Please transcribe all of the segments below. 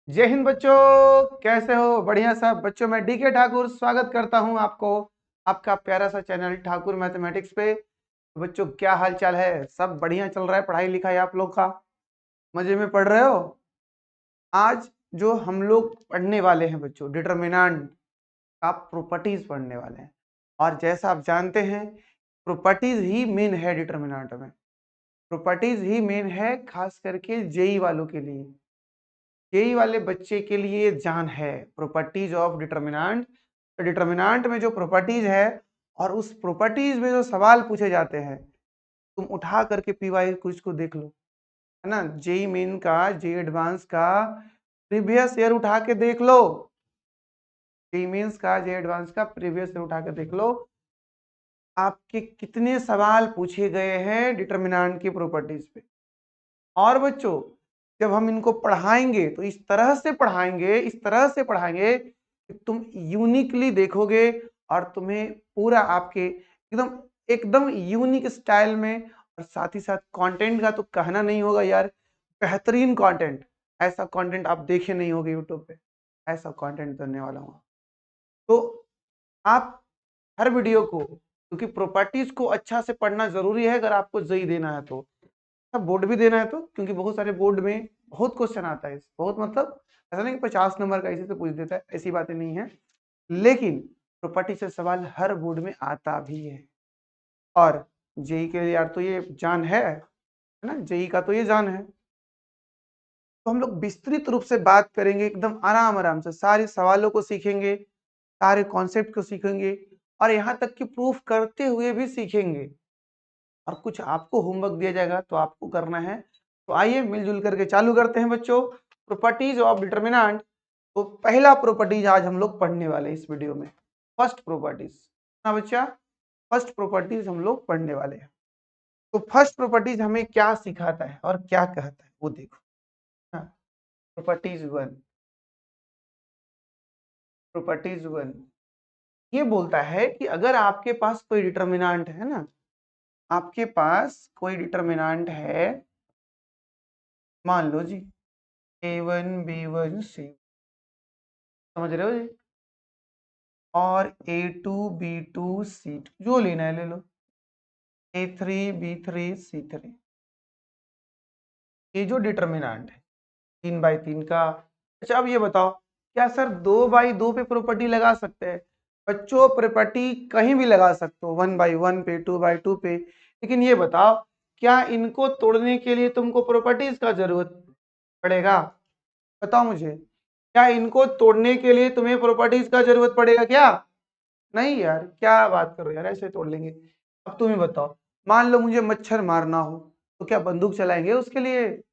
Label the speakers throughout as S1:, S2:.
S1: जय हिंद बच्चों। कैसे हो? बढ़िया सब बच्चों। मैं डीके ठाकुर स्वागत करता हूं आपको आपका प्यारा सा चैनल ठाकुर मैथमेटिक्स पे। तो बच्चों, क्या हाल चाल है? सब बढ़िया चल रहा है? पढ़ाई लिखाई आप लोग का मजे में पढ़ रहे हो? आज जो हम लोग पढ़ने वाले हैं बच्चों, डिटर्मिनेंट का प्रॉपर्टीज पढ़ने वाले हैं। और जैसा आप जानते हैं, प्रॉपर्टीज ही मेन है डिटर्मिनेंट में। प्रॉपर्टीज ही मेन है, खास करके जेई वालों के लिए। जेई वाले बच्चे के लिए जान है प्रॉपर्टीज ऑफ डिटर्मिनेंट। तो डिटर्मिनेंट में जो प्रॉपर्टीज है और उस प्रॉपर्टीज में जो सवाल पूछे जाते हैं, तुम उठा करके पीवाई कुछ को देख लो, है ना। जेई मेन का, जेई एडवांस का प्रीवियस ईयर उठा के देख लो। जेई मेंस का, जेई एडवांस का प्रीवियस ईयर उठा के देख लो, आपके कितने सवाल पूछे गए हैं डिटर्मिनेंट की प्रॉपर्टीज पे। और बच्चों, जब हम इनको पढ़ाएंगे तो इस तरह से पढ़ाएंगे, इस तरह से पढ़ाएंगे कि तुम यूनिकली देखोगे और तुम्हें पूरा आपके एकदम एकदम यूनिक स्टाइल में। और साथ ही साथ कंटेंट का तो कहना नहीं होगा यार, बेहतरीन कंटेंट। ऐसा कंटेंट आप देखे नहीं होगे यूट्यूब पे, ऐसा कंटेंट करने वाला हूँ। तो आप हर वीडियो को, क्योंकि प्रॉपर्टीज को अच्छा से पढ़ना जरूरी है अगर आपको जेई देना है तो, बोर्ड भी देना है तो, क्योंकि बहुत सारे बोर्ड में बहुत क्वेश्चन आता है। बहुत मतलब ऐसा नहीं कि 50 नंबर का इसी से पूछ देता है, ऐसी बातें नहीं है। लेकिन प्रॉपर्टी से सवाल हर बोर्ड में आता भी है। और जेई के लिए यार तो ये जान है ना, जेई का तो ये जान है। तो हम लोग विस्तृत रूप से बात करेंगे, एकदम आराम आराम से सारे सवालों को सीखेंगे, सारे कॉन्सेप्ट को सीखेंगे, और यहाँ तक कि प्रूफ करते हुए भी सीखेंगे। और कुछ आपको होमवर्क दिया जाएगा तो आपको करना है। तो आइए मिलजुल करके चालू करते हैं बच्चों, प्रॉपर्टीज ऑफ डिटर्मिनेंट। तो पहला प्रॉपर्टीज आज हम लोग पढ़ने वाले हैं इस वीडियो में, फर्स्ट प्रॉपर्टीज ना बच्चा। फर्स्ट प्रॉपर्टीज हम लोग पढ़ने वाले हैं। तो फर्स्ट प्रॉपर्टीज हमें क्या सिखाता है और क्या कहता है वो देखो। प्रॉपर्टीज वन, प्रॉपर्टीज वन ये बोलता है कि अगर आपके पास कोई डिटर्मिनेंट है ना, आपके पास कोई डिटर्मिनेंट है, मान लो जी A1 B1 C, समझ रहे हो जी, और A2 B2 C2, जो लेना है ले लो, A3 B3 C3। ये जो डिटर्मिनेंट है 3 बाई 3 का। अच्छा अब ये बताओ, क्या सर 2 बाई 2 पे प्रॉपर्टी लगा सकते हैं? बच्चों, प्रॉपर्टी कहीं भी लगा सकते हो, 1 बाई 1 पे, 2 बाई 2 पे। लेकिन ये बताओ, क्या इनको तोड़ने के लिए तुमको प्रॉपर्टीज का जरूरत पड़ेगा? बताओ मुझे, क्या इनको तोड़ने के लिए तुम्हें प्रॉपर्टीज का जरूरत पड़ेगा क्या? नहीं यार, क्या बात करो यार, ऐसे तोड़ लेंगे। अब तुम ही बताओ, मान लो मुझे मच्छर मारना हो, तो क्या बंदूक चलाएंगे उसके लिए?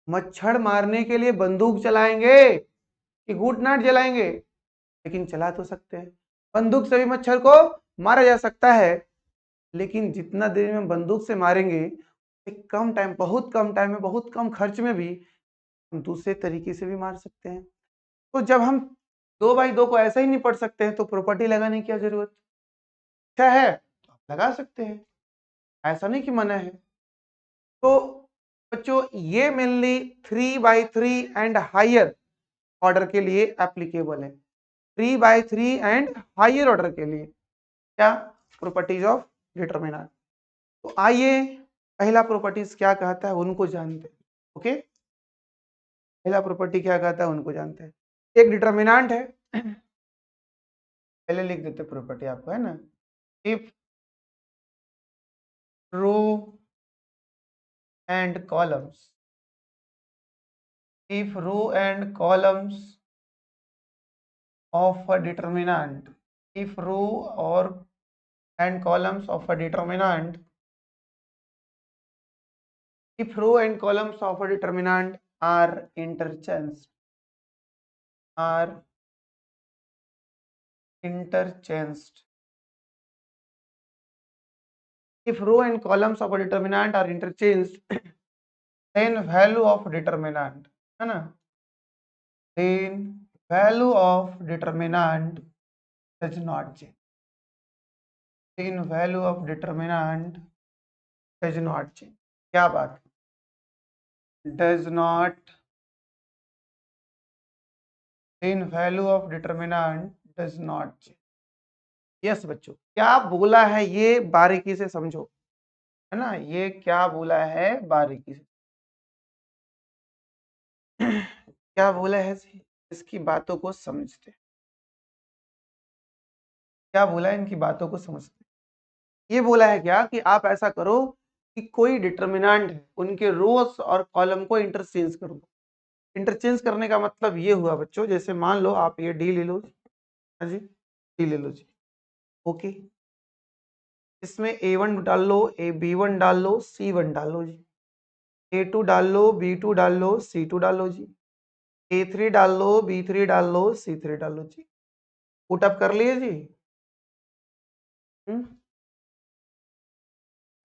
S1: मच्छर मारने के लिए बंदूक चलाएंगे कि गुड नाइट जलाएंगे? लेकिन चला तो सकते हैं। बंदूक से भी मच्छर को मारा जा सकता है, लेकिन जितना देर में बंदूक से मारेंगे, एक कम टाइम, बहुत कम टाइम में, बहुत कम खर्च में भी हम दूसरे तरीके से भी मार सकते हैं। तो जब हम 2 बाई 2 को ऐसा ही नहीं पढ़ सकते हैं, तो प्रॉपर्टी लगाने की क्या जरूरत? अच्छा है तो आप लगा सकते हैं, ऐसा नहीं कि मना है। तो बच्चों, ये mainly 3 by 3 and higher order के लिए एप्लीकेबल है। 3 बाई 3 एंड हायर ऑर्डर के लिए क्या? Properties of determinant. तो आइए, पहला प्रॉपर्टीज क्या कहता है उनको जानते हैं। ओके, पहला प्रॉपर्टी क्या कहता है उनको जानते हैं। एक डिटर्मिनेंट है, पहले लिख देते प्रॉपर्टी आपको, है ना। If row and columns, if row and columns of a determinant, if row or and columns of a determinant, if row and columns of a determinant are interchanged, are interchanged, if row and columns of a determinant are interchanged, then value of determinant, है ना, then value of determinant does not change, then value of determinant does not change। क्या बात, does not in value of determinant does not change. Yes बच्चों, क्या बोला है ये बारीकी से समझो, है ना, ये क्या बोला है बारीकी से क्या बोला है, इसकी बातों को समझते, क्या बोला है इनकी बातों को समझते। ये बोला है क्या कि आप ऐसा करो कि कोई डिटर्मिनेंट है उनके रोस और कॉलम को इंटरचेंज कर दो। इंटरचेंज करने का मतलब ये हुआ बच्चों, जैसे मान लो आप ये डी ले लो, हाँ जी, डी ले लो जी, ओके, इसमें A1 डाल लो, B1 डाल लो, C1 डाल लो जी, A2 डाल लो, B2 डाल लो, C2 डाल लो जी, A3 डाल लो, B3 डाल लो, C3 डाल लो जी। पुटअप कर लिए जी।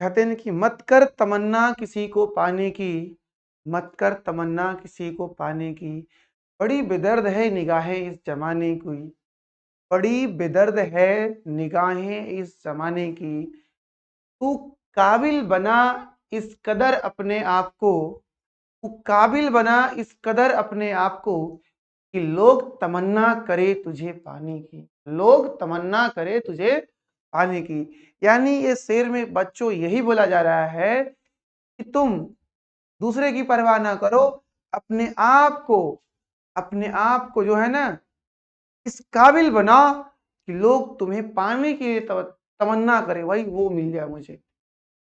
S1: कहते हैं कि मत कर तमन्ना किसी को पाने की, मत कर तमन्ना किसी को पाने की, बड़ी बेदर्द है निगाहें इस जमाने की, बड़ी बेदर्द है निगाहें इस जमाने की, तू काबिल बना इस कदर अपने आप को, तू काबिल बना इस कदर अपने आप को कि लोग तमन्ना करे तुझे पाने की, लोग तमन्ना करे तुझे पाने की। यानी ये शेर में बच्चों यही बोला जा रहा है कि तुम दूसरे की परवाह ना करो, अपने आप को, अपने आप को जो है ना इस काबिल बनाओ कि लोग तुम्हें पाने की तमन्ना करे, भाई वो मिल जाए मुझे।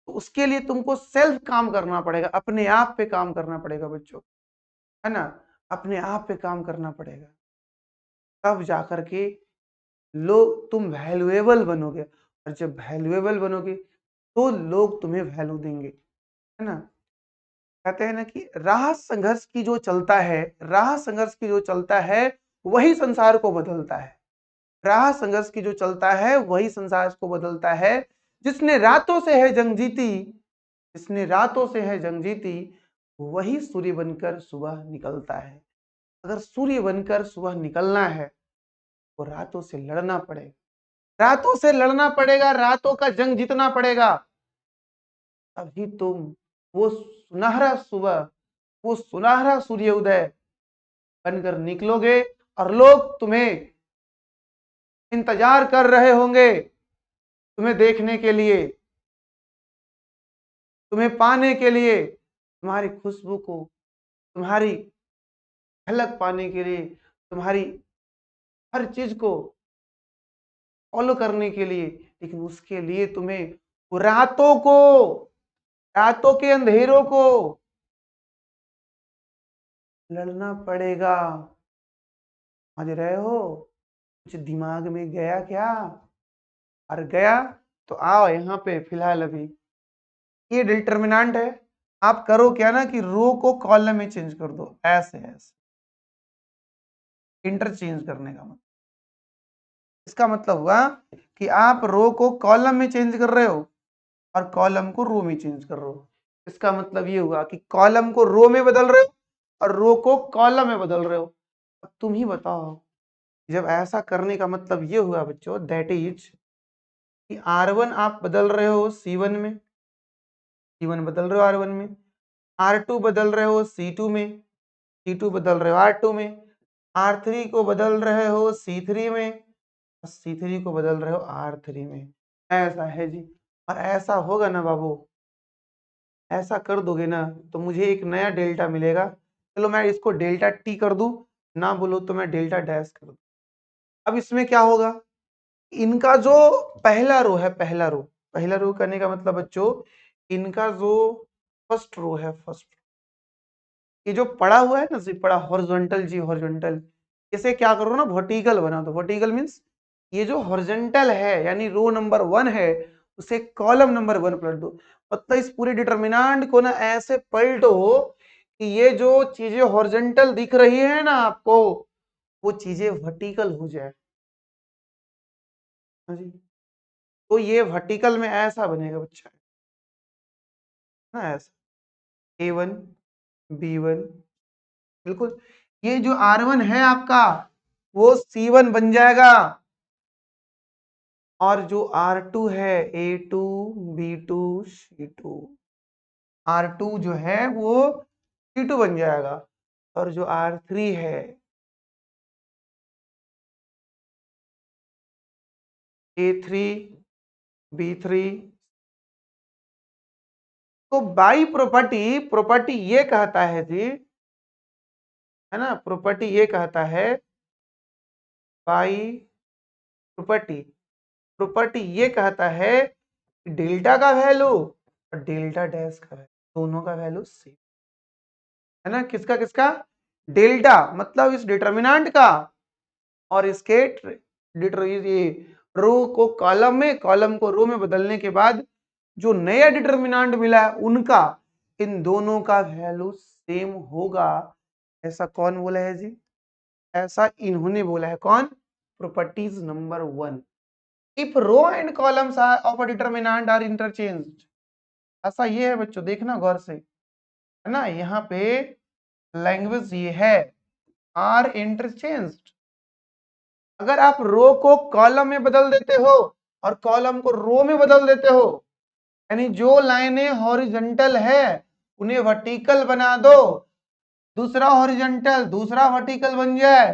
S1: तो उसके लिए तुमको सेल्फ काम करना पड़ेगा, अपने आप पे काम करना पड़ेगा बच्चों, है ना, अपने आप पे काम करना पड़ेगा, तब जाकर के लोग तुम वैल्यूएबल बनोगे, और जब वैल्यूएबल बनोगे तो लोग तुम्हें वैल्यू देंगे, है ना। कहते हैं ना कि राह संघर्ष की जो चलता है, राह संघर्ष की जो चलता है वही संसार को बदलता है, राह संघर्ष की जो चलता है वही संसार को बदलता है। जिसने रातों से है जंग जीती, जिसने रातों से है जंग जीती, वही सूर्य बनकर सुबह निकलता है। अगर सूर्य बनकर सुबह निकलना है तो रातों से लड़ना पड़ेगा, रातों से लड़ना पड़ेगा, रातों का जंग जीतना पड़ेगा, तभी तुम वो सुनहरा सुबह, वो सुनहरा सूर्योदय बनकर निकलोगे, और लोग तुम्हें इंतजार कर रहे होंगे, तुम्हें देखने के लिए, तुम्हें पाने के लिए, तुम्हारी खुशबू को, तुम्हारी झलक पाने के लिए, तुम्हारी हर चीज को फॉलो करने के लिए। लेकिन उसके लिए तुम्हें रातों को, रातों के अंधेरों को लड़ना पड़ेगा। समझ रहे हो, कुछ दिमाग में गया क्या? और गया तो आओ यहाँ पे फिलहाल अभी ये डिटर्मिनेंट है, आप करो क्या ना कि रो को कॉलम में चेंज कर दो, ऐसे ऐसे इंटरचेंज करने का मतलब, इसका मतलब हुआ कि आप रो को कॉलम में चेंज कर रहे हो और कॉलम को रो में चेंज कर रहे हो। इसका मतलब ये हुआ कि कॉलम को रो में बदल रहे हो और रो को कॉलम में बदल रहे हो। अब तुम ही बताओ, जब ऐसा करने का मतलब ये हुआ बच्चों, दैट इज कि R1 आप बदल रहे हो C1 में, C1 बदल रहे हो R1 में, R2 बदल रहे हो C2 में, C2 बदल रहे हो R2 में, R3 को बदल रहे हो C3 में, और C3 को बदल रहे हो R3 में। ऐसा है जी, और ऐसा होगा ना बाबू, ऐसा कर दोगे ना तो मुझे एक नया डेल्टा मिलेगा। चलो मैं इसको डेल्टा टी कर दूं, ना बोलो तो मैं डेल्टा डैश कर दूं। अब इसमें क्या होगा, इनका जो पहला रो है, पहला रो, पहला रो करने का मतलब बच्चों, इनका जो फर्स्ट रो है, फर्स्ट, ये जो पड़ा हुआ है ना जी, पड़ा हॉरिजॉन्टल जी, हॉरिजॉन्टल, इसे क्या करो ना वर्टिकल बना दो। वर्टिकल मींस ये जो हॉरिजॉन्टल है यानी रो नंबर 1 है उसे कॉलम नंबर 1 पलट दो। मतलब इस पूरे डिटर्मिनेंट को ना ऐसे पलटो कि ये जो चीजें हॉरिजॉन्टल दिख रही है ना आपको, वो चीजें वर्टिकल हो जाए। हाँ जी, तो ये वर्टिकल में ऐसा बनेगा बच्चा, ना ऐसा A1 B1, बिल्कुल, ये जो R1 है आपका वो C1 बन जाएगा, और जो R2 है A2 B2 C2, R2 जो है वो C2 बन जाएगा, और जो R3 है A3 B3। तो बाई प्रॉपर्टी, प्रॉपर्टी ये कहता है जी, है ना, प्रॉपर्टी ये कहता है बाई प्रॉपर्टी, प्रॉपर्टी ये कहता है डेल्टा का वैल्यू और डेल्टा डैश का वैल्यू, दोनों का वैल्यू सेम है ना। किसका किसका? डेल्टा मतलब इस डिटर्मिनेंट का और इसके ये रो को कॉलम में, कॉलम को रो में बदलने के बाद जो नया डिटर्मिनेंट मिला है उनका, इन दोनों का वैल्यू सेम होगा। ऐसा कौन बोला है जी? ऐसा इन्होंने बोला है। कौन? Properties number 1। If row and columns of a determinant are interchanged, ऐसा ये है बच्चों, देखना गौर से, है ना। यहाँ पे लैंग्वेज ये है आर इंटरचेंज्ड। अगर आप रो को कॉलम में बदल देते हो और कॉलम को रो में बदल देते हो, यानी जो लाइनें हॉरिजॉन्टल है उन्हें वर्टिकल बना दो, दूसरा हॉरिजॉन्टल दूसरा वर्टिकल बन जाए,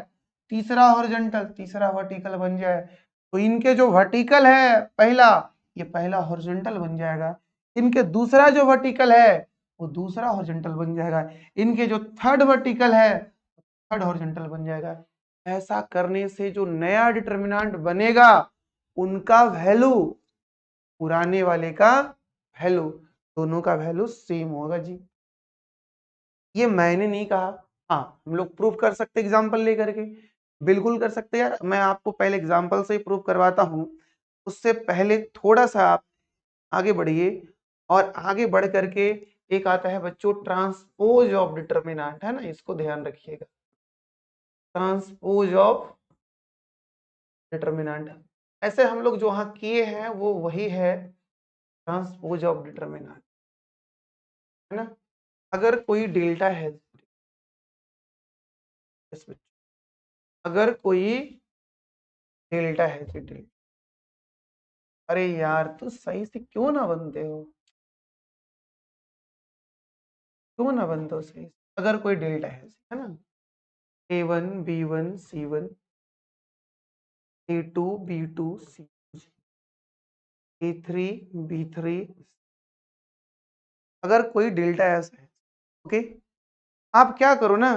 S1: तीसरा हॉरिजॉन्टल तीसरा वर्टिकल बन जाए, तो इनके जो वर्टिकल है पहला, ये पहला हॉरिजॉन्टल बन जाएगा। इनके दूसरा जो वर्टिकल है वो दूसरा हॉरिजॉन्टल बन जाएगा। इनके जो थर्ड वर्टिकल है थर्ड हॉरिजॉन्टल बन जाएगा। ऐसा करने से जो नया डिटर्मिनेंट बनेगा उनका वैल्यू पुराने वाले का वैल्यू, दोनों का वैल्यू सेम होगा जी। ये मैंने नहीं कहा, हाँ हम लोग प्रूफ कर सकते एग्जांपल लेकर के, बिल्कुल कर सकते यार। मैं आपको पहले एग्जांपल से ही प्रूफ करवाता हूं, उससे पहले थोड़ा सा आप आगे बढ़िए। और आगे बढ़ करके एक आता है बच्चों ट्रांसपोज ऑफ डिटर्मिनेंट, है ना, इसको ध्यान रखिएगा। ट्रांसपोज ऑफ डिटर्मिनेंट, ऐसे हम लोग जो वहां किए हैं वो वही है ट्रांसपोज ऑफ डिटर्मिनेंट, है ना। अगर कोई डेल्टा है, अगर कोई डेल्टा है जी, डेल्टा, अरे यार तू सही से क्यों ना बनते हो, क्यों ना बनते हो सही से? अगर कोई डेल्टा है ना, A1 B1 C1 A2 B2 C, A3 B3, अगर कोई डेल्टा ऐसा है, ओके, आप क्या करो ना,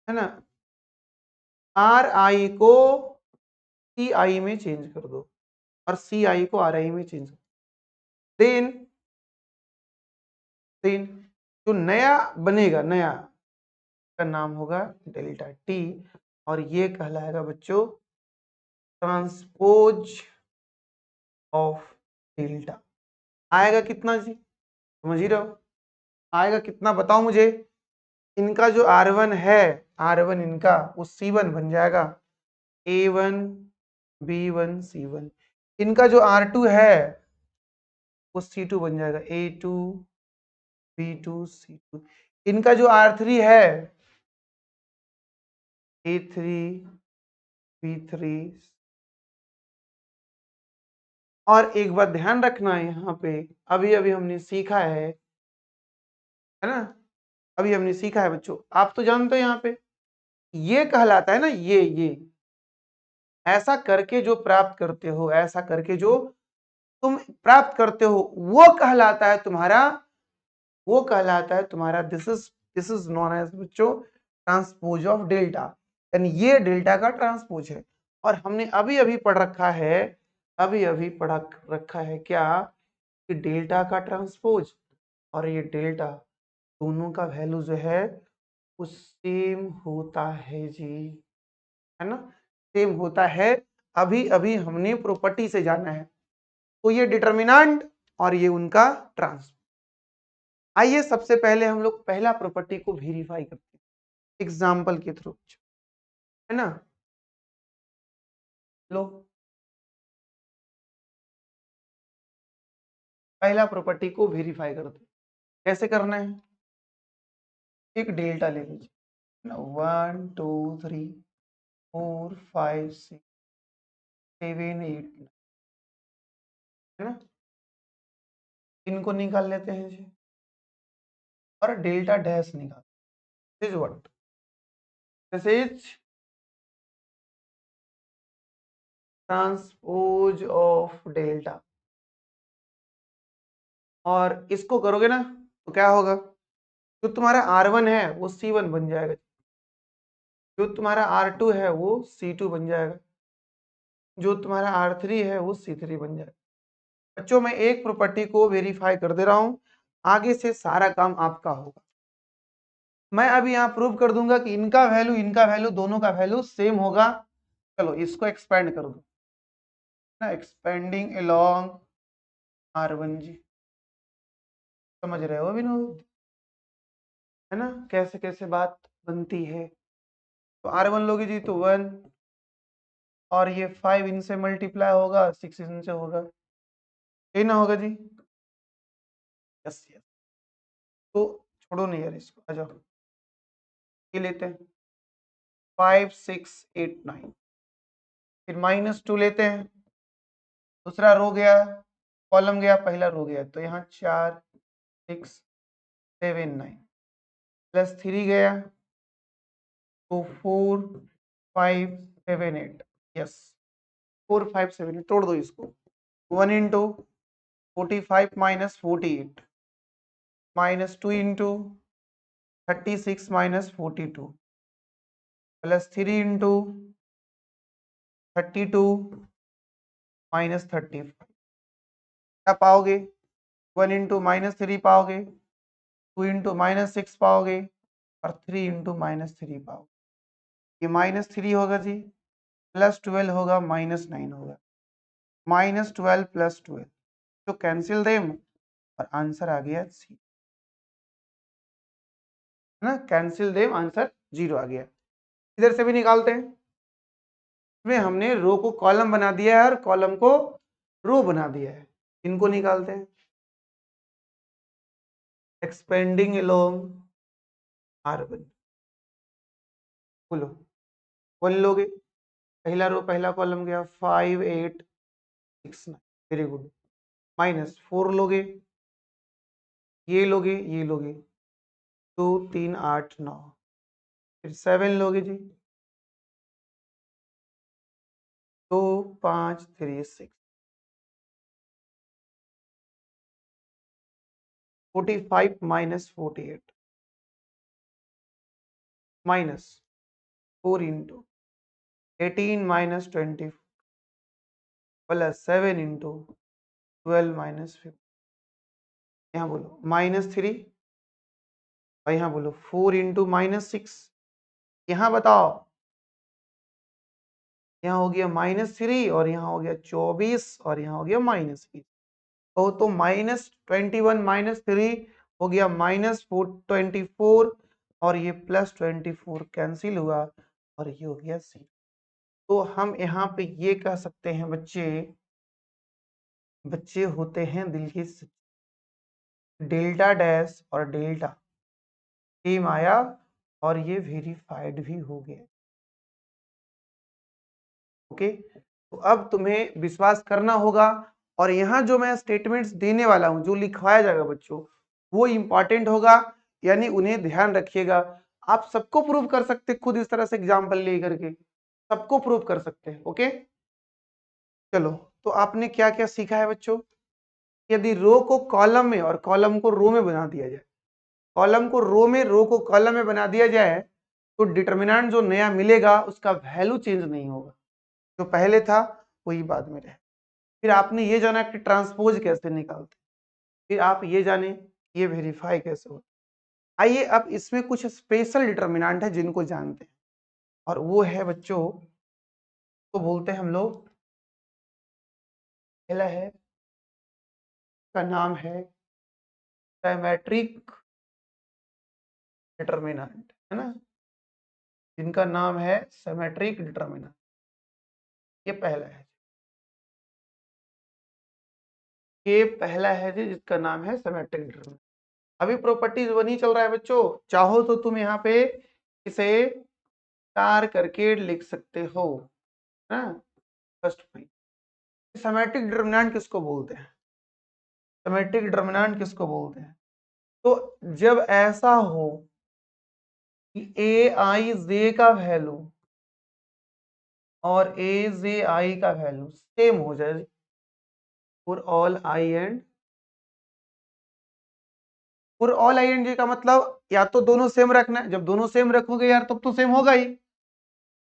S1: है ना, आर आई को सी आई में चेंज कर दो और सी आई को आर आई में चेंज कर दो। देन देन जो नया बनेगा, नया का नाम होगा डेल्टा टी, और ये कहलाएगा बच्चों ट्रांसपोज ऑफ डेल्टा। आएगा कितना जी, समझ ही रहे हो, आएगा कितना बताओ मुझे। इनका जो R1 है, R1 इनका वो C1 बन जाएगा, A1 B1 C1। इनका जो R2 है वो C2 बन जाएगा, A2 B2 C2। इनका जो R3 है A3 B3। और एक बात ध्यान रखना है यहाँ पे, अभी अभी हमने सीखा है ना, अभी हमने सीखा है बच्चों, आप तो जानते हो यहाँ पे ये कहलाता है ना, ये ऐसा करके जो प्राप्त करते हो, ऐसा करके जो तुम प्राप्त करते हो वो कहलाता है तुम्हारा, वो कहलाता है तुम्हारा दिस इज नॉन एज बच्चों ट्रांसपोज ऑफ डेल्टा, यानी ये डेल्टा का ट्रांसपोज है। और हमने अभी अभी पढ़ रखा है, अभी अभी पढ़ा रखा है क्या, कि डेल्टा का ट्रांसपोज और ये डेल्टा दोनों का वैल्यू जो है वो सेम होता है जी, है ना, सेम होता है। अभी अभी हमने प्रॉपर्टी से जाना है, तो ये डिटर्मिनेंट और ये उनका ट्रांसपोज। आइए सबसे पहले हम लोग पहला प्रॉपर्टी को वेरीफाई करते हैं एग्जाम्पल के थ्रू, है ना। लो पहला प्रॉपर्टी को वेरीफाई करते हैं, कैसे करना है। एक डेल्टा ले लीजिए ना, 1 2 3 4 5 6 7 8, है ना, इनको निकाल लेते हैं जी, और डेल्टा डैश निकाल, this is what, this is transpose of delta, और इसको करोगे ना तो क्या होगा, जो तुम्हारा R1 है वो C1 बन जाएगा, जो तुम्हारा R2 है वो C2 बन जाएगा, जो तुम्हारा R3 है वो C3 बन जाएगा। बच्चों मैं एक प्रॉपर्टी को वेरीफाई कर दे रहा हूं, आगे से सारा काम आपका होगा। मैं अभी यहाँ प्रूव कर दूंगा कि इनका वैल्यू दोनों का वैल्यू सेम होगा। चलो इसको एक्सपेंड कर दो ना, एक्सपेंडिंग अलोंग R1 जी, समझ रहे हो विनोद, है ना कैसे कैसे बात बनती है। तो R1 लोगे जी तो 1, और ये 5 इनसे मल्टीप्लाई होगा, 6 इनसे होगा, यही ना होगा जी। यस यस, तो छोड़ो नहीं यार इसको, आ जाओ ये लेते हैं 5 6 8 9, फिर -2 लेते हैं, दूसरा रो गया, कॉलम गया, पहला रो गया, तो यहाँ 4 6 7 9, +3 गया तो 4 5 7 8, यस 4 5 7 8, तोड़ दो इसको, 1 into 45 minus 48, -2 into 36 minus 42, +3 into 32 minus 35, क्या पाओगे, 1 इंटू -3 पाओगे, 2 इंटू -6 पाओगे, और 3 इंटू -3 पाओगे। ये -3 होगा जी, +12 होगा, -9 होगा, -12 + 12, तो कैंसिल देम, और आंसर आ गया सी, है ना, कैंसिल देम, आंसर 0 आ गया। इधर से भी निकालते हैं, इसमें हमने रो को कॉलम बना दिया है और कॉलम को रो बना दिया है, इनको निकालते हैं, एक्सपेंडिंग अलोंग R1, बोलो 1 लोगे, पहला रो पहला कॉलम गया 5 8 6 9, वेरी गुड, -4 लोगे, ये लोगे, ये लोगे, 2 3 8 9, फिर 7 लोगे जी, 2 5 3 6, 45 minus 48, -4 into 18 minus 24, +7 into 12 minus 50, यहाँ बोलो -3, और यहाँ बोलो 4 इंटू -6, यहाँ बताओ, यहाँ हो गया -3, और यहाँ हो गया 24, और यहाँ हो गया -3, तो -21 -3 हो गया -24, और ये +24 कैंसिल हुआ, और ये हो गया सी। तो हम यहाँ पे ये कह सकते हैं बच्चे, बच्चे होते हैं दिल के डेल्टा डैश और डेल्टा सेम आया, और ये वेरीफाइड भी हो गया। ओके, तो अब तुम्हें विश्वास करना होगा, और यहाँ जो मैं स्टेटमेंट्स देने वाला हूँ, जो लिखवाया जाएगा बच्चों, वो इंपॉर्टेंट होगा, यानी उन्हें ध्यान रखिएगा। आप सबको प्रूव कर सकते खुद इस तरह से एग्जाम्पल ले करके, सबको प्रूव कर सकते हैं। ओके चलो, तो आपने क्या क्या सीखा है बच्चों, यदि रो को कॉलम में और कॉलम को रो में बना दिया जाए, कॉलम को रो में, रो को कॉलम में बना दिया जाए, तो डिटर्मिनेंट जो नया मिलेगा उसका वैल्यू चेंज नहीं होगा, जो पहले था वही बाद में रहे। फिर आपने ये जाना कि ट्रांसपोज कैसे निकालते, फिर आप ये जाने ये वेरीफाई कैसे होता। आइए अब इसमें कुछ स्पेशल डिटर्मिनेंट है जिनको जानते हैं, और वो है बच्चों, तो बोलते हैं हम लोग, पहला है का नाम है सिमेट्रिक डिटर्मिनेंट, है ना, जिनका नाम है सिमेट्रिक डिटर्मिनेंट, ये पहला है, ये पहला है जी जिसका नाम है सिमेट्रिक डिटर्मिनेंट। अभी प्रॉपर्टीज वही चल रहा है बच्चों, चाहो तो तुम यहाँ पे इसे स्टार करके लिख सकते हो, ना, फर्स्ट पॉइंट। सिमेट्रिक डिटर्मिनेंट किसको बोलते हैं, सिमेट्रिक डिटर्मिनेंट किसको बोलते हैं, तो जब ऐसा हो कि ए आई जे का वैल्यू और ए जे आई का वैल्यू सेम हो जाए for all i and for all i and j का मतलब या तो दोनों सेम रखना है। जब दोनों सेम रखोगे यार तब तो सेम होगा ही।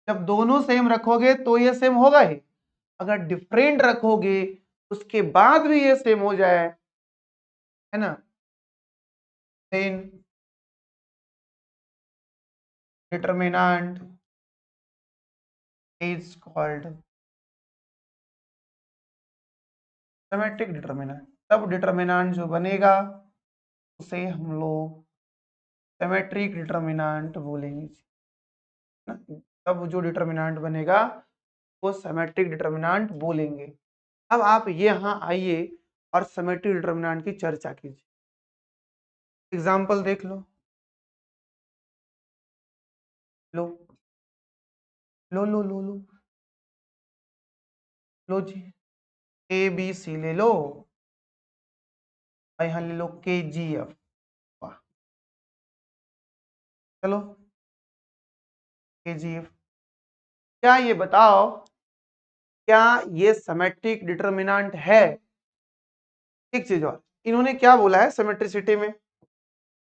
S1: जब दोनों सेम रखोगे तो ये सेम होगा ही। अगर डिफरेंट रखोगे उसके बाद भी ये सेम हो जाए, है ना, then determinant is called symmetric determinant. तब डिटरमिनेंट जो बनेगा उसे हम लोग सिमेट्रिक डिटरमिनेंट बोलेंगे, ना। तब जो डिटरमिनेंट बनेगा वो सिमेट्रिक डिटरमिनेंट बोलेंगे। अब आप यहाँ आइए और सिमेट्रिक डिटरमिनेंट की चर्चा कीजिए। एग्जाम्पल देख लो, लो लो लो लो लो लो जी, ए बी सी ले लो, यहाँ ले लो के जी एफ। चलो के जी एफ, क्या ये बताओ क्या ये सिमेट्रिक डिटरमिनेंट है? एक चीज और, इन्होंने क्या बोला है सिमेट्रिसिटी में,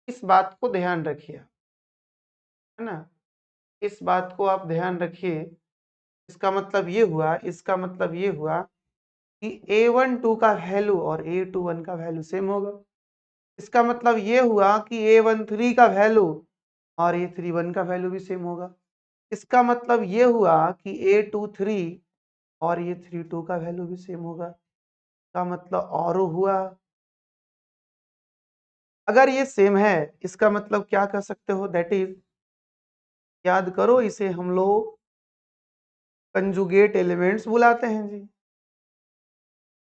S1: इस बात को ध्यान रखिए, है ना, इस बात को आप ध्यान रखिए। इसका मतलब ये हुआ, इसका मतलब ये हुआ कि A12 का वैल्यू और A21 का वैल्यू सेम होगा। इसका मतलब ये हुआ कि A13 का वैल्यू और A31 का वैल्यू भी सेम होगा। इसका मतलब ये हुआ कि A23 और A32 का वैल्यू भी सेम होगा। इसका मतलब और हुआ, अगर ये सेम है इसका मतलब क्या कर सकते हो, दैट इज, याद करो, इसे हम लोग कंजुगेट एलिमेंट्स बुलाते हैं जी।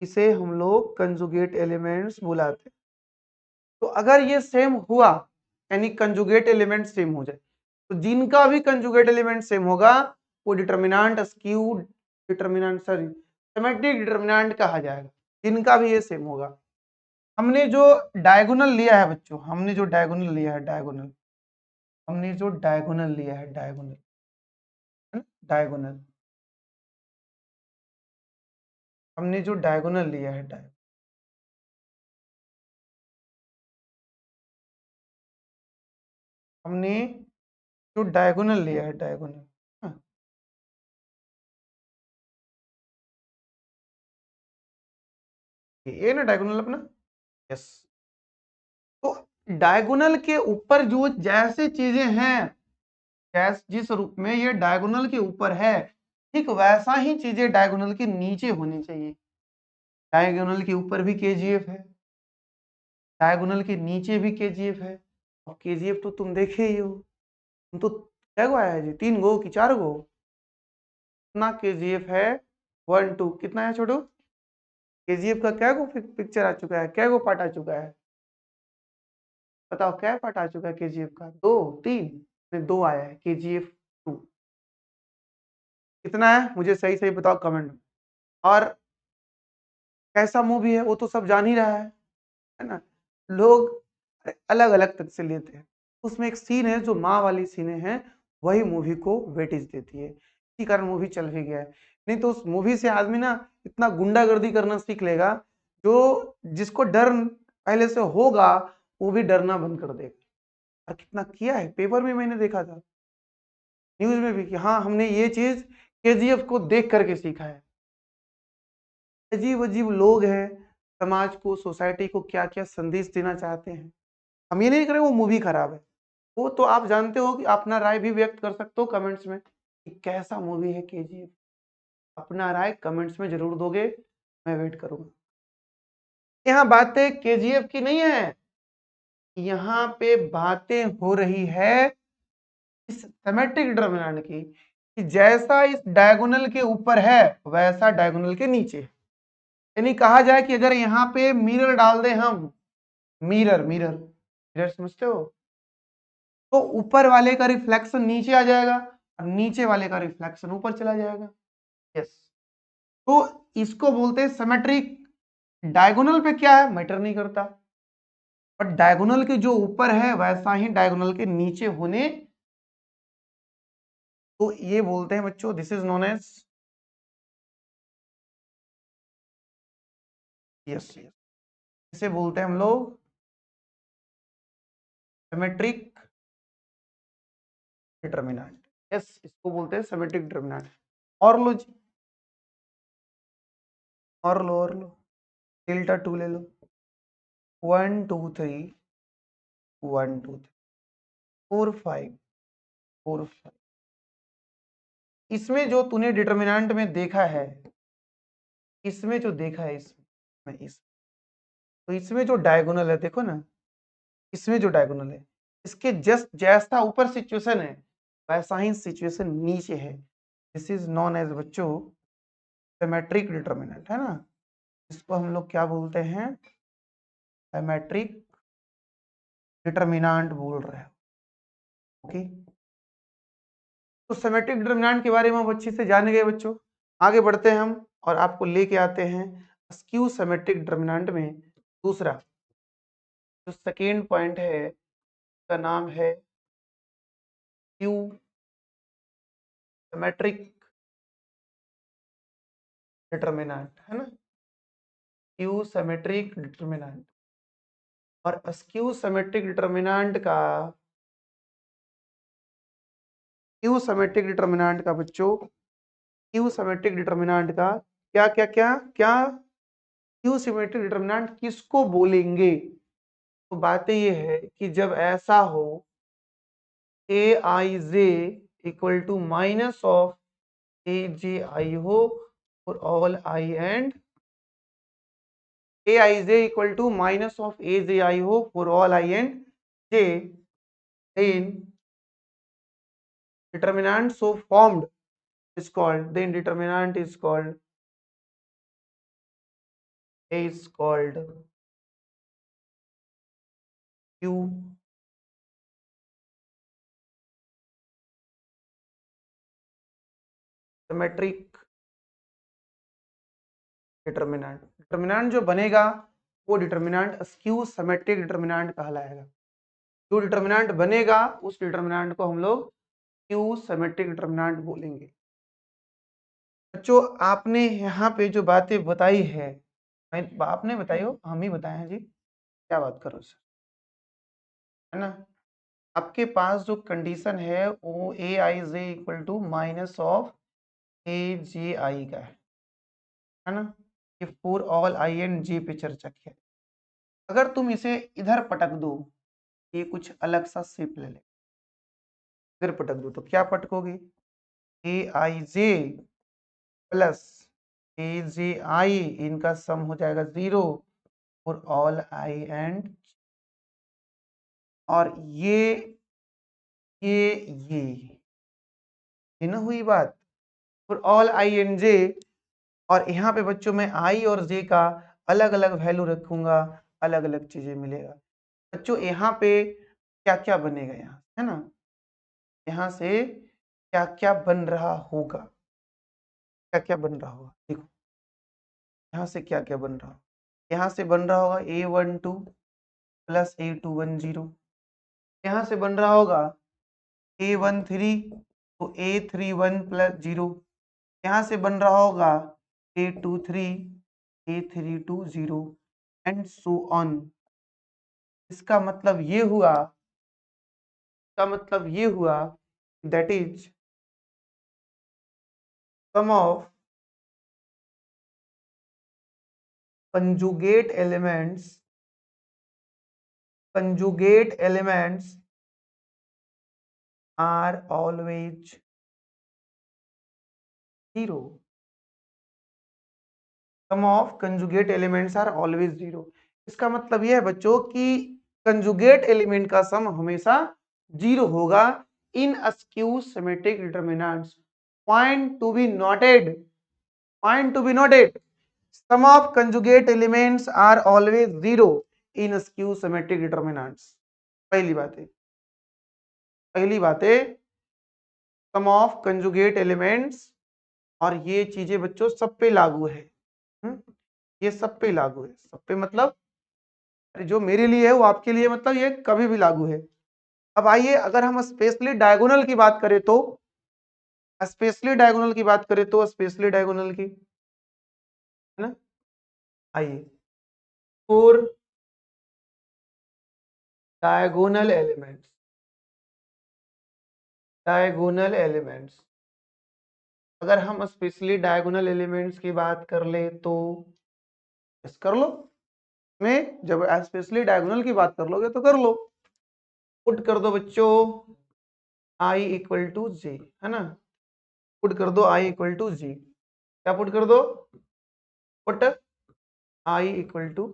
S1: इसे हम लोग कंजुगेट एलिमेंट्स बुलाते हैं। तो अगर ये सेम हुआ यानी कंजुगेट एलिमेंट सेम हो जाए, तो जिनका भी कंजुगेट एलिमेंट सेम होगा वो determinant skew determinant, sorry, symmetric determinant कहा जाएगा, जिनका भी ये सेम होगा। हमने जो डायगोनल लिया है बच्चों, हमने जो डायगोनल लिया है, डायगोनल, हमने जो डायगोनल लिया है, डायगोनल, डायगोनल, हमने जो डायगोनल लिया है, हमने जो डायगोनल लिया है, डायगोनल, हाँ, ये ना डायगोनल अपना, यस। तो डायगोनल के ऊपर जो जैसे चीजें हैं, जिस रूप में ये डायगोनल के ऊपर है, ठीक वैसा ही चीजें डायगोनल के नीचे होनी चाहिए। डायगोनल के ऊपर भी केजीएफ है, डायगोनल के नीचे भी केजीएफ है। और केजीएफ तो तुम देखे ही हो, तुम तो क्या गो आया है जी, 3 गो कि 4 गो, कितना केजीएफ है, 1 2, कितना है छोटू, केजीएफ का क्या गो पिक्चर आ चुका है, क्या गो पार्ट आ चुका है, बताओ क्या पार्ट आ चुका है केजीएफ का, 2 3, 2 आया है केजीएफ 2। कितना है मुझे सही सही बताओ कमेंट में। और कैसा मूवी है वो तो सब जान ही रहा है ना। लोग अलग अलग तरह से लेते हैं, उसमें एक सीन है जो माँ वाली सीनें हैं, वही मूवी को वेटेज देती है, इसी कारण मूवी चल भी गया है। नहीं तो उस मूवी से आदमी ना इतना गुंडागर्दी करना सीख लेगा, जो जिसको डर पहले से होगा वो भी डरना बंद कर देगा। और कितना किया है, पेपर में मैंने देखा था, न्यूज में भी, कि हाँ हमने ये चीज केजीएफ को देख करके सीखा है। अजीब अजीब लोग हैं, समाज को, सोसाइटी को क्या क्या संदेश देना चाहते हैं। हम ये नहीं करें वो मूवी खराब है, वो तो आप जानते हो कि अपना राय भी व्यक्त कर सकते हो कमेंट्स में कि कैसा मूवी है केजीएफ। अपना राय कमेंट्स में जरूर दोगे, मैं वेट करूंगा। यहाँ बातें केजीएफ की नहीं है, यहाँ पे बातें हो रही है इस सिमेट्रिक डिटरमिनेंट की, कि जैसा इस डायगोनल के ऊपर है वैसा डायगोनल के नीचे। यानी कहा जाए कि अगर यहाँ पे मिरर डाल दें हम, मिरर मिरर मिरर समझते हो, तो ऊपर वाले का रिफ्लेक्शन नीचे आ जाएगा और नीचे वाले का रिफ्लेक्शन ऊपर चला जाएगा, यस। तो इसको बोलते हैं सिमेट्रिक। डायगोनल पे क्या है मैटर नहीं करता, बट डायगोनल के जो ऊपर है वैसा ही डायगोनल के नीचे होने तो ये बोलते हैं बच्चों, this is known as, yes yes, इसे बोलते हैं हम लोग सिमेट्रिक डिटर्मिनेंट। यस, इसको बोलते हैं सिमेट्रिक डिटर्मिनेंट। और लो जी, और लो डेल्टा 2 ले लो, 1 2 3 1 2 3 4 5 4 5। इसमें जो तूने डिटर्मिनेंट में देखा है, इसमें जो देखा है, इसमें इस तो इसमें जो डायगोनल है देखो ना, इसमें जो डायगोनल है, इसके जस्ट जैसा ऊपर सिचुएशन है वैसा ही सिचुएशन नीचे है। दिस इज नॉन एज बच्चों सिमेट्रिक डिटर्मिनेंट, है ना। इसको हम लोग क्या बोलते हैं, सिमेट्रिक डिटर्मिनेंट बोल रहे हैं। ओके, तो सिमेट्रिक डिटर्मिनेंट के बारे में हम अच्छे से जान गए बच्चों। आगे बढ़ते हैं हम और आपको लेके आते हैं स्क्यू सिमेट्रिक डिटर्मिनेंट में दूसरा जो सेकेंड पॉइंट है, उसका नाम है क्यू सिमेट्रिक डिटर्मिनेंट, है ना, क्यू सिमेट्रिक डिटर्मिनेंट। और स्क्यू सिमेट्रिक डिटर्मिनेंट का, क्यू सिमेट्रिक डिटर्मिनेंट का बच्चों, क्यू सिमेट्रिक डिटर्मिनेंट का क्या क्या क्या क्या, क्यू सिमेट्रिक डिटर्मिनेंट किसको बोलेंगे। तो बातें ये है कि जब ऐसा हो a i j equal to minus of a j i हो for all i and, a i j equal to minus of a j i हो for all i and j, then determinant so formed is called, then determinant is called q symmetric determinant. Determinant जो बनेगा वो determinant skew symmetric determinant कहलाएगा। जो determinant बनेगा उस determinant को हम लोग क्यू सिमेट्रिक डिटर्मिनेंट बोलेंगे। बच्चों आपने यहाँ पे जो बातें बताई है, आपने बताई हो, हम ही बताए हैं जी, क्या बात करो सर, है ना। आपके पास जो कंडीशन है वो ए i j equal to minus of a j आई का है ना। ये फॉर ऑल आई एंड जे पे चर्चा किया। अगर तुम इसे इधर पटक दो, ये कुछ अलग सा शेप ले ले, इधर पटक दो तो क्या पटकोगे, ए i j plus a j आई, इनका सम हो जाएगा 0 फॉर ऑल आई एंड, और ये ना हुई बात फॉर ऑल आई एंड जे। और यहाँ पे बच्चों में आई और जे का अलग अलग वैल्यू रखूंगा, अलग अलग चीजें मिलेगा। बच्चों यहाँ पे क्या क्या बनेगा, यहाँ है ना, यहाँ से क्या क्या बन रहा होगा, क्या क्या बन रहा होगा देखो, यहाँ से क्या क्या बन रहा होगा, यहाँ से बन रहा होगा A12 प्लस A21 यहाँ से बन रहा होगा A13 तो A31 प्लस 0, यहाँ से बन रहा होगा A23 A32 and so on. इसका मतलब ये हुआ, इसका मतलब ये हुआ that is sum of conjugate elements are always 0। Sum of conjugate elements are always 0। इसका मतलब यह है बच्चों कि कंजुगेट एलिमेंट का सम हमेशा 0 होगा in skew symmetric determinants. Point to be noted, point to be noted, sum of conjugate elements are always 0 in skew symmetric determinants. पहली बात है, पहली बात है सम ऑफ कंजुगेट एलिमेंट्स, और ये चीजें बच्चों सब पे लागू है। ये सब पे लागू है, सब पे मतलब अरे जो मेरे लिए है वो आपके लिए मतलब ये कभी भी लागू है। अब आइए अगर हम स्पेशली डायगोनल की बात करें तो स्पेशली डायगोनल की बात करें तो स्पेशली डायगोनल की, है ना, आइए, four diagonal elements, diagonal elements, अगर हम स्पेशली डायगोनल एलिमेंट्स की बात कर ले तो इस कर लो, में जब स्पेशली डायगोनल की बात कर लोगे तो कर लो, पुट कर दो बच्चों i इक्वल टू जी, है ना, पुट कर दो i इक्वल टू जी, क्या पुट कर दो, put i equal to,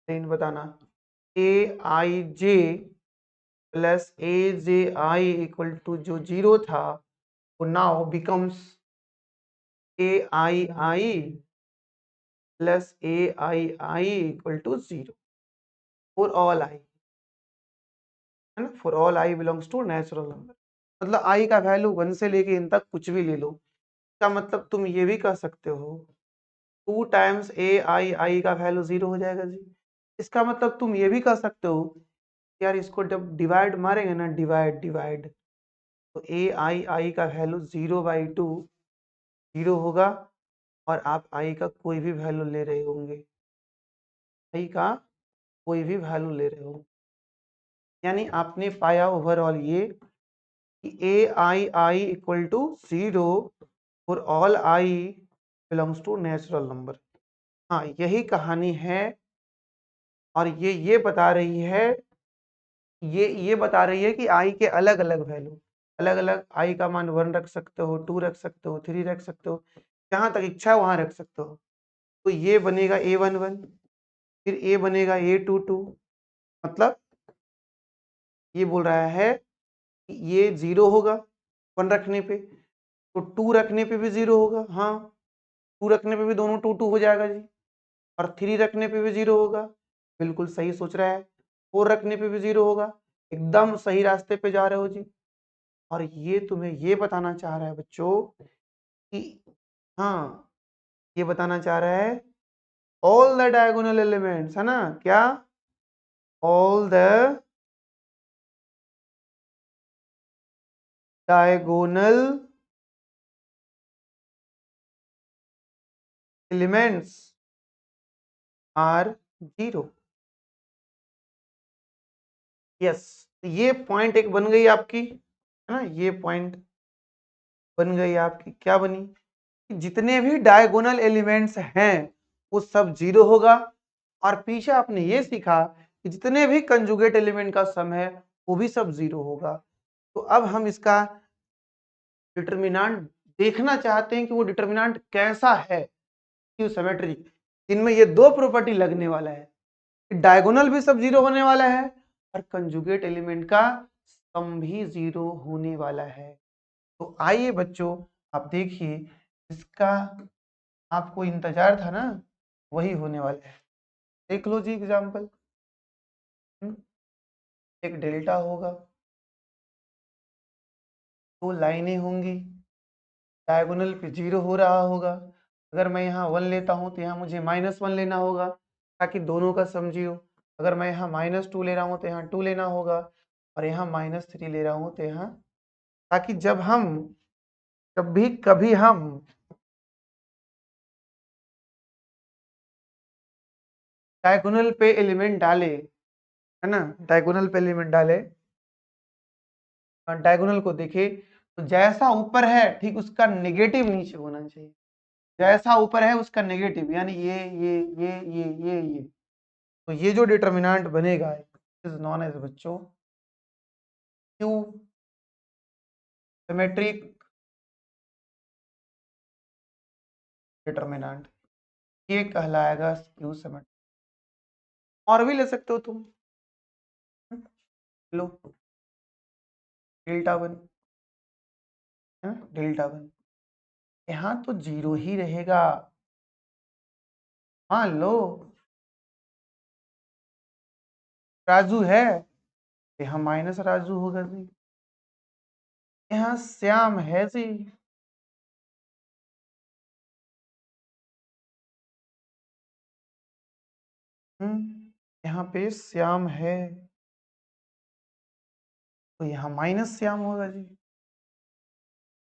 S1: then बताना a i j plus a j i equal to जो जीरो था वो now becomes a i plus a i equal to zero for all i, है ना, for all i belongs to natural number, मतलब i का value 1 से लेके इन तक कुछ भी ले लो, इसका मतलब तुम ये भी कह सकते हो 2 टाइम्स ए आई का वैल्यू 0 हो जाएगा जी, इसका मतलब तुम ये भी कह सकते हो यार इसको जब डिवाइड मारेंगे ना, डिवाइड डिवाइड, तो ए आई का वैल्यू 0/2 0 होगा, और आप आई का कोई भी वैल्यू ले रहे होंगे, आई का कोई भी वैल्यू ले रहे हो, यानी आपने पाया ओवरऑल ये कि a i equal to 0 for all i belongs to natural number. हाँ, यही कहानी है, और ये बता रही है, ये बता रही है कि आई के अलग अलग वैल्यू, अलग अलग आई का मान 1 रख सकते हो, 2 रख सकते हो, 3 रख सकते हो, जहां तक इच्छा वहां रख सकते हो, तो ये बनेगा A11, फिर ए बनेगा A22, मतलब ये बोल रहा है कि ये 0 होगा 1 रखने पे, तो 2 रखने पे भी 0 होगा, हाँ 2 रखने पे भी दोनों 2 हो जाएगा जी, और 3 रखने पे भी 0 होगा, बिल्कुल सही सोच रहा है, 4 रखने पे भी 0 होगा, एकदम सही रास्ते पे जा रहे हो जी। और ये तुम्हें ये बताना चाह रहा है बच्चों कि हाँ, ये बताना चाह रहा है ऑल द डायगोनल एलिमेंट्स, है ना, क्या, all the diagonal elements are 0। Yes, ये पॉइंट एक बन गई आपकी, है ना, ये पॉइंट बन गई आपकी, क्या बनी, जितने भी डायगोनल एलिमेंट्स हैं वो सब 0 होगा, और पीछे आपने ये सीखा कि जितने भी कंजुगेट एलिमेंट का सम है वो भी सब 0 होगा। तो अब हम इसका डिटर्मिनेंट देखना चाहते हैं कि वो डिटर्मिनेंट कैसा है, क्यू सिमेट्रिक, जिनमें ये दो प्रॉपर्टी लगने वाला है, डायगोनल भी सब 0 होने वाला है और कंजुगेट एलिमेंट का सम भी 0 होने वाला है। तो आइए बच्चों, आप देखिए, इसका आपको इंतजार था ना, वही होने वाला है, देख लो जी एग्जाम्पल, एक डेल्टा होगा, दो लाइनें होंगी, डायगोनल पे 0 हो रहा होगा, अगर मैं यहाँ 1 लेता हूँ तो यहाँ मुझे -1 लेना होगा ताकि दोनों का सम 0, अगर मैं यहाँ -2 ले रहा हूँ तो यहाँ 2 लेना होगा, और यहाँ -3 ले रहा हूँ तो यहाँ, ताकि जब भी कभी हम डायगोनल पे एलिमेंट डाले, है ना, डायगोनल पे एलिमेंट डाले, डायगोनल को देखे तो जैसा ऊपर है ठीक उसका नेगेटिव नीचे होना चाहिए, जैसा ऊपर है उसका नेगेटिव, यानी ये, तो ये जो डिटर्मिनेंट बनेगा इज नॉन एज बच्चों क्यू सिमेट्रिक डिटर्मिनेंट, ये कहलाएगा क्यू सिमेट्रिक। और भी ले सकते हो तुम, लो डेल्टा 1, है ना, डेल्टा 1 यहाँ तो 0 ही रहेगा, मान लो राजू है, यहाँ माइनस राजू होगा जी, यहाँ श्याम है जी, यहाँ पे श्याम है, तो यहाँ माइनस श्याम होगा जी,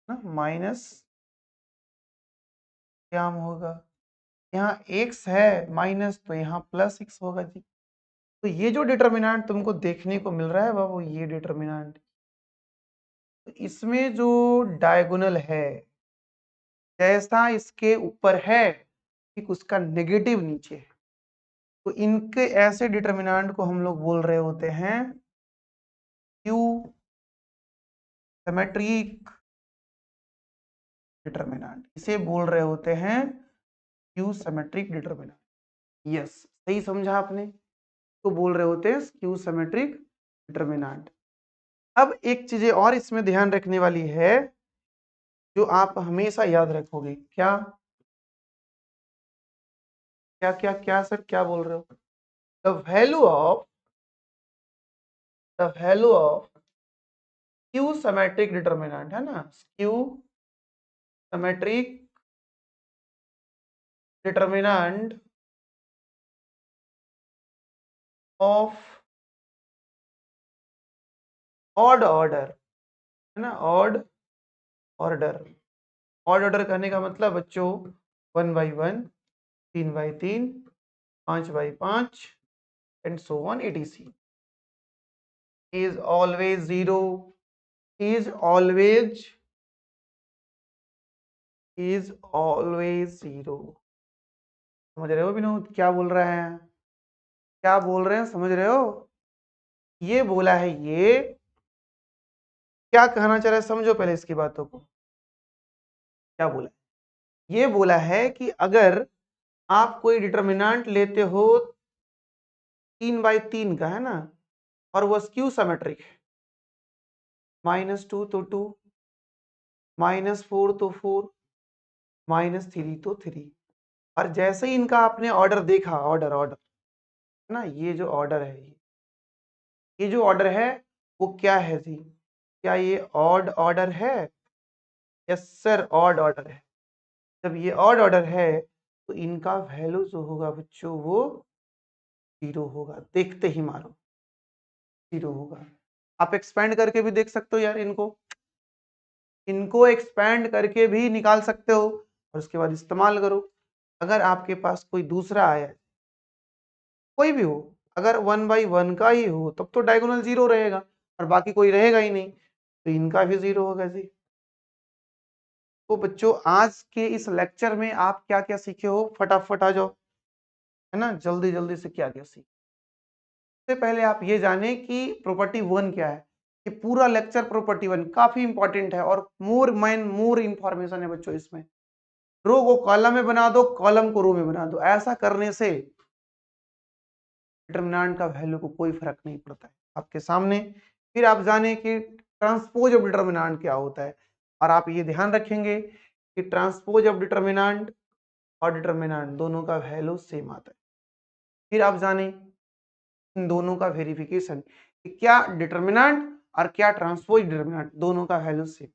S1: ना, माइनस क्या होगा, यहाँ x है माइनस, तो यहाँ प्लस x होगा जी। तो ये जो डिटर्मिनेंट तुमको देखने को मिल रहा है बाबू, ये डिटर्मिनेंट, तो इसमें जो डायगोनल है जैसा इसके ऊपर है ठीक उसका नेगेटिव नीचे है, तो इनके ऐसे डिटर्मिनेंट को हम लोग बोल रहे होते हैं क्यू सिमेट्रिक डिटर्मिनेंट, इसे बोल रहे होते हैं क्यू सिमेट्रिक डिटर्मिनेंट। यस, सही समझा आपने, तो बोल रहे होते हैं क्यू सिमेट्रिक डिटर्मिनेंट। अब एक चीजें और इसमें ध्यान रखने वाली है जो आप हमेशा याद रखोगे, क्या क्या क्या क्या सर, क्या बोल रहे हो, the value of Q symmetric determinant है ना, Q symmetric determinant of odd order है ना, ऑड ऑर्डर। ऑड ऑर्डर करने का मतलब बच्चों 1/1, 3/3, 5/5 and so on etc is always zero, is always zero। समझ रहे हो विनोद क्या बोल रहे हैं, क्या बोल रहे हैं, समझ रहे हो, ये बोला है, ये क्या कहना चाह रहा है, समझो पहले इसकी बातों को, क्या बोला, ये बोला है कि अगर आप कोई डिटर्मिनेंट लेते हो 3/3 का है ना, और वो स्क्यू सिमेट्रिक है, -2 तो 2, -4 तो 4, -3 तो 3, और जैसे ही इनका आपने ऑर्डर देखा, ऑर्डर ऑर्डर है ना, ये जो ऑर्डर है, ये जो ऑर्डर है वो क्या है जी, क्या ये ऑड ऑर्डर है, यस सर ऑड ऑर्डर है। जब ये ऑड ऑर्डर है तो इनका वैल्यू जो होगा बच्चों वो 0 होगा, देखते ही मारो 0 होगा। आप एक्सपेंड करके भी देख सकते हो यार, इनको एक्सपेंड करके भी निकाल सकते हो और उसके बाद इस्तेमाल करो। अगर आपके पास कोई दूसरा आया, कोई भी हो, अगर 1/1 का ही हो तब तो डायगोनल 0 रहेगा और बाकी कोई रहेगा ही नहीं, तो इनका भी 0 होगा जी। तो बच्चों आज के इस लेक्चर में आप क्या क्या सीखे हो, फटाफट आ जाओ, है ना, जल्दी जल्दी से क्या क्या सीखे। सबसे पहले आप ये जाने कि प्रॉपर्टी 1 क्या है, कि पूरा लेक्चर प्रॉपर्टी 1 काफी इंपॉर्टेंट है और मोर इंफॉर्मेशन है बच्चों इसमें। रो को कॉलम में बना दो, कॉलम को रो में बना दो, ऐसा करने से डिटर्मिनेंट का वैल्यू को कोई फर्क नहीं पड़ता है आपके सामने। फिर आप जाने कि ट्रांसपोज ऑफ डिटर्मिनेंट क्या होता है, और आप ये ध्यान रखेंगे कि ट्रांसपोज ऑफ डिटर्मिनेंट और डिटर्मिनेंट दोनों का वैल्यू सेम आता है। फिर आप जाने इन दोनों का वेरिफिकेशन कि क्या डिटर्मिनेंट और क्या ट्रांसपोज डिटर्मिनेंट दोनों का वैल्यू सेम।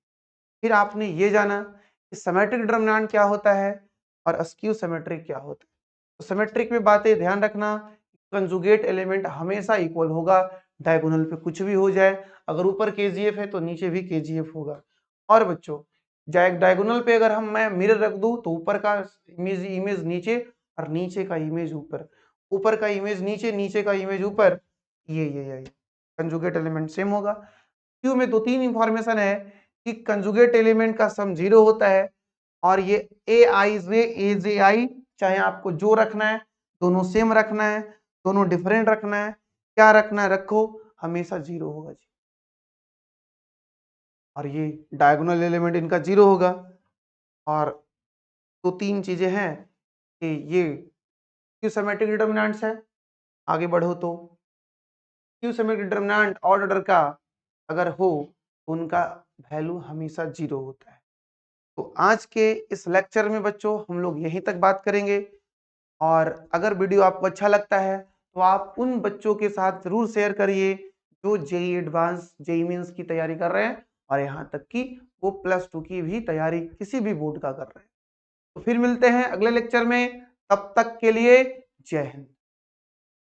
S1: फिर आपने ये जाना कि सिमेट्रिक डिटर्मिनेंट क्या होता है और स्क्यू सिमेट्रिक क्या होता है। तो सिमेट्रिक में बातें ध्यान रखना, कंजुगेट एलिमेंट हमेशा इक्वल होगा, डायगोनल पे कुछ भी हो जाए, अगर ऊपर KGF है तो नीचे भी KGF होगा। और बच्चों डायगोनल पे अगर मैं मिरर रख दूं तो ऊपर का इमेज नीचे और नीचे का इमेज ऊपर, ऊपर का इमेज नीचे, नीचे का इमेज ऊपर, ये कंजुगेट एलिमेंट सेम होगा। क्यू में 2-3 इंफॉर्मेशन है कि कंजुगेट एलिमेंट का सम 0 होता है, और ये AJ चाहे आपको जो रखना है, दोनों सेम रखना है, दोनों डिफरेंट रखना है, क्या रखना है रखो, हमेशा 0 होगा जी। और ये डायगोनल एलिमेंट इनका 0 होगा। और 2-3 चीजें हैं कि ये क्यू सिमेट्रिक डिटर्मिनेंट्स है, आगे बढ़ो तो Q symmetric determinant odd order का अगर हो तो उनका वैल्यू हमेशा 0 होता है। तो आज के इस लेक्चर में बच्चों हम लोग यहीं तक बात करेंगे, और अगर वीडियो आपको अच्छा लगता है तो आप उन बच्चों के साथ जरूर शेयर करिए जो जेई एडवांस, जेई मेंस की तैयारी कर रहे हैं, और यहाँ तक कि वो +2 की भी तैयारी किसी भी बोर्ड का कर रहे हैं। तो फिर मिलते हैं अगले लेक्चर में, तब तक के लिए जय हिंद।